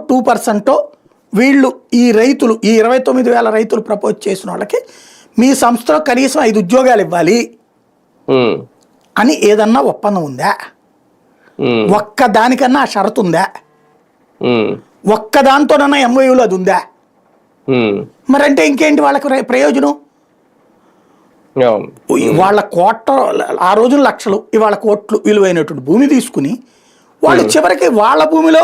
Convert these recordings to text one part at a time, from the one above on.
2% వీళ్ళు ఈ రైతులు ఈ 29,000 రైతులు ప్రపోజ్ చేసిన వాళ్ళకి మీ సంస్థలో కనీసం 5 ఉద్యోగాలు ఇవ్వాలి అని ఏదన్నా ఒప్పందం ఉందా? ఒక్క దానికన్నా ఆ షరతు ఉందా? ఒక్క దాంతోనన్నా ఎంఓయూలో అది ఉందా? మరంటే ఇంకేంటి వాళ్ళకి ప్రయోజనం? వాళ్ళ కోట్ల ఆ రోజులు లక్షలు ఇవాళ కోట్లు విలువైనటువంటి భూమి తీసుకుని వాళ్ళు చివరికి వాళ్ళ భూమిలో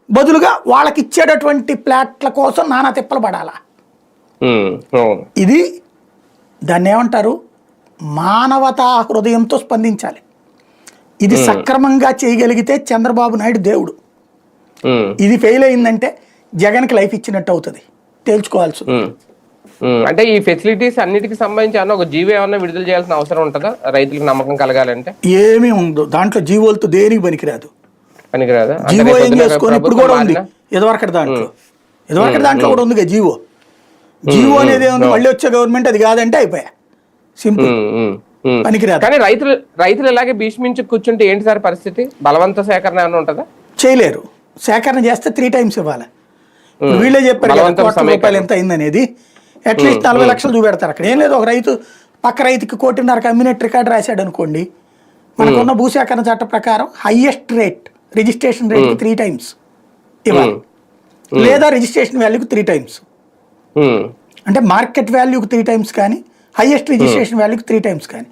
బదులుగా వాళ్ళకి ఇచ్చేటటువంటి ప్లాట్ల కోసం నానా తిప్పలు పడాలా? ఇది దాన్ని ఏమంటారు? మానవతా హృదయంతో స్పందించాలి. ఇది సక్రమంగా చేయగలిగితే చంద్రబాబు నాయుడు దేవుడు. ఇది ఫెయిల్ అయిందంటే జగన్కి లైఫ్ ఇచ్చినట్టు అవుతుంది. తేల్చుకోవాల్సి. అంటే ఈ ఫెసిలిటీస్ అన్నిటికి సంబంధించి అన్న ఒక జీవో ఏమన్నా విడుదల చేయాల్సిన అవసరం ఉంటుందా రైతులకు నమ్మకం కలగాలంటే? ఏమీ ఉండదు దాంట్లో. జీవోలతో దేనికి పనికిరాదు. పనికిరాదా? జీవో ఏం చేసుకొని ఇప్పుడు కూడా ఉంది ఇదివరకటి దాంట్లో కూడా ఉంది జీవో. జీవో అనేది ఏముంది? మళ్ళీ వచ్చే గవర్నమెంట్ అది కాదంటే అయిపోయా. సింపుల్. పనికిరాదు. కానీ రైతులు ఇలాగే భీష్మించి కూర్చుంటే ఏంటి సార్ పరిస్థితి? బలవంత సేకరణ ఏమైనా ఉంటుందా? చేయలేరు. సేకరణ చేస్తే 3 times ఇవ్వాలి. వీళ్ళే చెప్పారు రూపాయలు ఎంత అయిందనేది. అట్లీస్ట్ 40 లక్షలు చూపెడతారు. అక్కడ ఏం లేదు, ఒక రైతు పక్క రైతుకి 1.5 అమ్మినట్టు రికార్డు రాశాడు అనుకోండి, మనకున్న భూసేకరణ చట్ట ప్రకారం హైయెస్ట్ రేట్ రిజిస్ట్రేషన్ రేట్కి 3 times ఇవ్వాలి, లేదా రిజిస్ట్రేషన్ వాల్యూకి 3 times. అంటే మార్కెట్ వాల్యూకి 3 times కానీ హైయెస్ట్ రిజిస్ట్రేషన్ వాల్యూకి 3 times కానీ.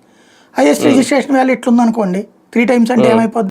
హైయెస్ట్ రిజిస్ట్రేషన్ వాల్యూ ఇట్లుందనుకోండి 3 times అంటే ఏమైపోద్ది?